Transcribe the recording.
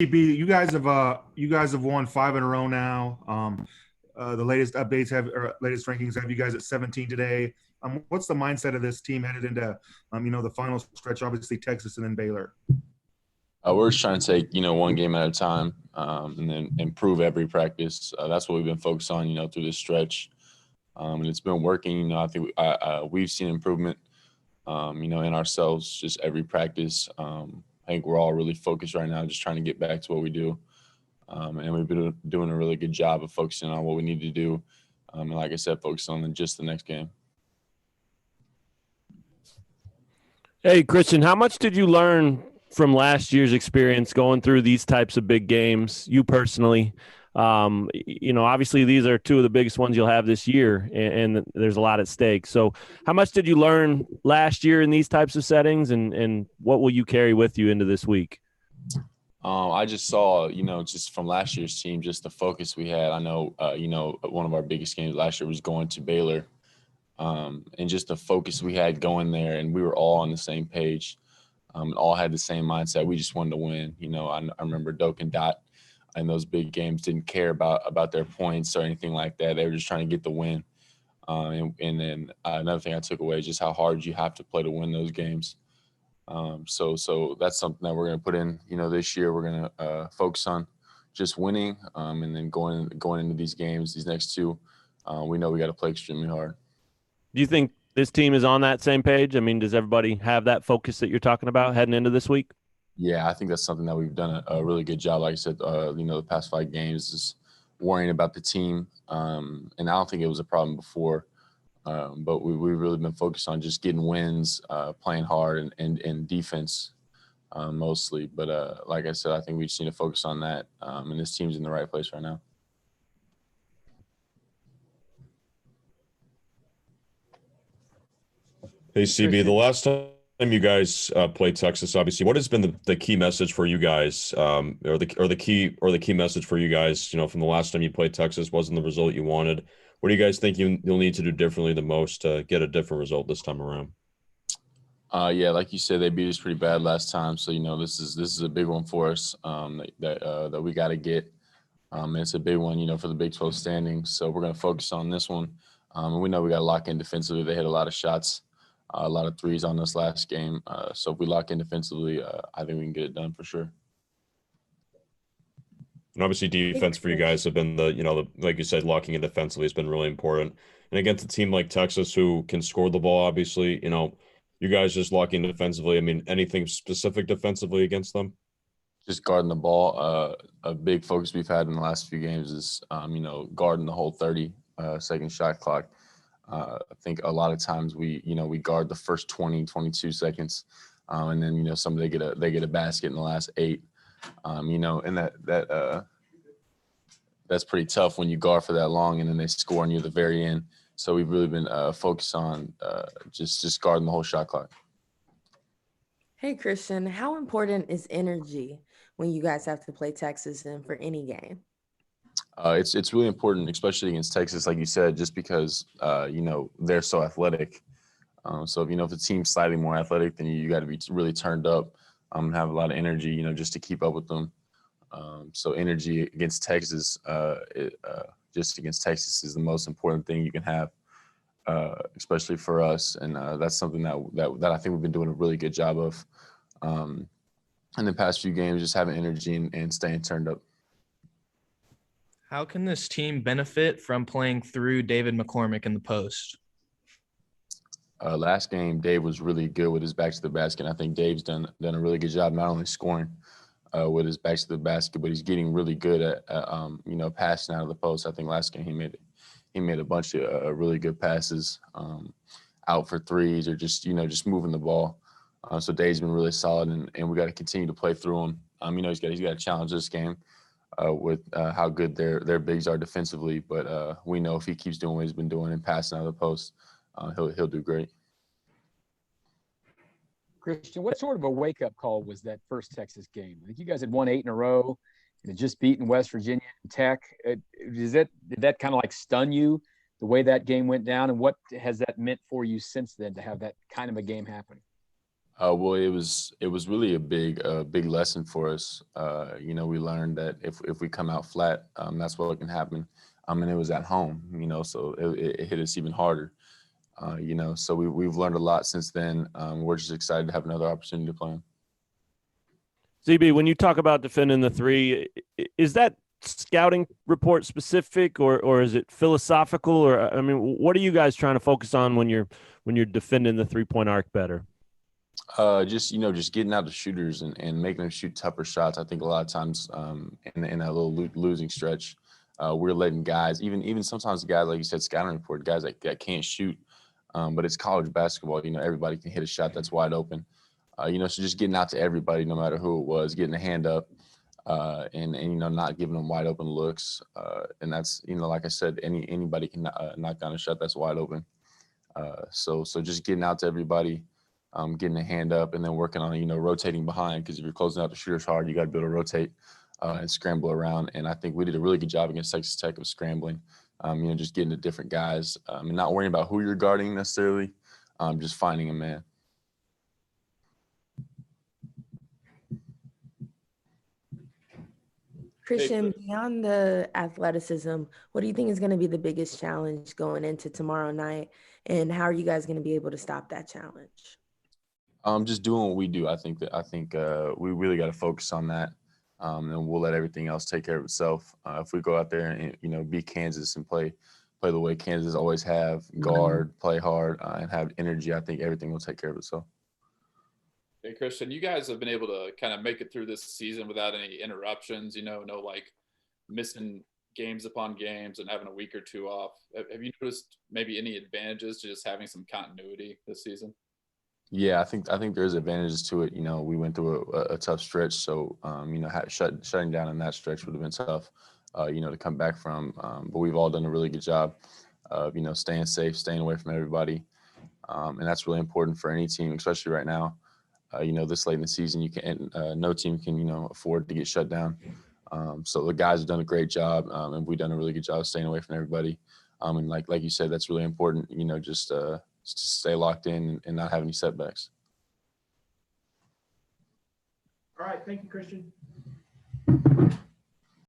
CB, you guys have won 5 in a row now. The latest updates latest rankings have you guys at 17 today. What's the mindset of this team headed into the final stretch? Obviously Texas and then Baylor. We're just trying to take one game at a time, and then improve every practice. That's what we've been focused on through this stretch, and it's been working. I think we've seen improvement in ourselves just every practice. I think we're all really focused right now, just trying to get back to what we do. And we've been doing a really good job of focusing on what we need to do. And like I said, focus on just the next game. Hey, Christian, how much did you learn from last year's experience going through these types of big games, you personally? Obviously these are two of the biggest ones you'll have this year, and there's a lot at stake. So how much did you learn last year in these types of settings, and what will you carry with you into this week? I just saw, just from last year's team, just the focus we had. I know, one of our biggest games last year was going to Baylor, and just the focus we had going there, and we were all on the same page, all had the same mindset. We just wanted to win. I remember Doak and Dot in those big games didn't care about their points or anything like that. They were just trying to get the win. And then another thing I took away is just how hard you have to play to win those games. So that's something that we're going to put in, this year. We're going to focus on just winning, and then going into these games, these next two, we know we got to play extremely hard. Do you think this team is on that same page? I mean, does everybody have that focus that you're talking about heading into this week? Yeah, I think that's something that we've done a really good job. Like I said, the past 5 games is worrying about the team. And I don't think it was a problem before. But we've really been focused on just getting wins, playing hard and defense mostly. But like I said, I think we just need to focus on that. And this team's in the right place right now. Hey, CB, the last time you guys played Texas, obviously, what has been the key message for you guys, or the key message for you guys, from the last time you played Texas wasn't the result you wanted? What do you guys think you'll need to do differently the most to get a different result this time around? Yeah, like you said, they beat us pretty bad last time, so this is a big one for us, that we got to get. And it's a big one, for the Big 12 standings. So we're going to focus on this one. And we know we got to lock in defensively. They hit a lot of shots, a lot of threes on this last game. So if we lock in defensively, I think we can get it done for sure. And obviously defense for you guys have been like you said, locking in defensively has been really important. And against a team like Texas who can score the ball, obviously, you guys just locking defensively. I mean, anything specific defensively against them? Just guarding the ball. A big focus we've had in the last few games is, guarding the whole 30-second shot clock. I think a lot of times we guard the first 20, 22 seconds, and then they get a basket in the last 8. And that's pretty tough when you guard for that long and then they score near the very end. So we've really been focused on just guarding the whole shot clock. Hey, Christian, how important is energy when you guys have to play Texas and for any game? It's really important, especially against Texas, like you said, just because they're so athletic. So if the team's slightly more athletic, then you got to be really turned up. Have a lot of energy, just to keep up with them. So energy against Texas, just against Texas is the most important thing you can have, especially for us. And that's something that I think we've been doing a really good job of in the past few games, just having energy and staying turned up. How can this team benefit from playing through David McCormack in the post? Last game, Dave was really good with his back to the basket. I think Dave's done a really good job not only scoring with his back to the basket, but he's getting really good at passing out of the post. I think last game he made a bunch of really good passes out for threes or just moving the ball. So Dave's been really solid, and we got to continue to play through him. He's got to challenge this game with how good their bigs are defensively, but we know if he keeps doing what he's been doing and passing out of the post, he'll do great. Christian, what sort of a wake-up call was that first Texas game? I think you guys had won 8 in a row and had just beaten West Virginia and Tech. Did that kind of like stun you, the way that game went down, and what has that meant for you since then to have that kind of a game happen? Well, it was really a big lesson for us. We learned that if we come out flat, that's what can happen. And it was at home, so it hit us even harder. So we've learned a lot since then. We're just excited to have another opportunity to play him. ZB, when you talk about defending the three, is that scouting report specific or is it philosophical? Or I mean, what are you guys trying to focus on when you're defending the 3-point arc better? Just getting out the shooters and making them shoot tougher shots. I think a lot of times in that little losing stretch, we're letting guys, even sometimes guys, like you said, scouting report, guys that can't shoot. But it's college basketball. Everybody can hit a shot that's wide open. So just getting out to everybody, no matter who it was, getting a hand up, and not giving them wide open looks. And that's like I said, anybody can knock down a shot that's wide open. So just getting out to everybody, getting a hand up, and then working on rotating behind, because if you're closing out the shooters hard, you got to be able to rotate and scramble around. And I think we did a really good job against Texas Tech of scrambling. Just getting to different guys and not worrying about who you're guarding necessarily, just finding a man. Christian, beyond the athleticism, what do you think is going to be the biggest challenge going into tomorrow night? And how are you guys going to be able to stop that challenge? Just doing what we do. I think we really got to focus on that. And we'll let everything else take care of itself. If we go out there and beat Kansas and play the way Kansas always have, guard, play hard, and have energy, I think everything will take care of itself. Hey, Christian, you guys have been able to kind of make it through this season without any interruptions. No like missing games upon games and having a week or two off. Have you noticed maybe any advantages to just having some continuity this season? Yeah, I think there's advantages to it. We went through a tough stretch, so shutting down in that stretch would have been tough, to come back from. But we've all done a really good job of staying safe, staying away from everybody, and that's really important for any team, especially right now. This late in the season, no team can afford to get shut down. So the guys have done a great job, and we've done a really good job of staying away from everybody. And like you said, that's really important. Just to stay locked in and not have any setbacks. All right. Thank you, Christian.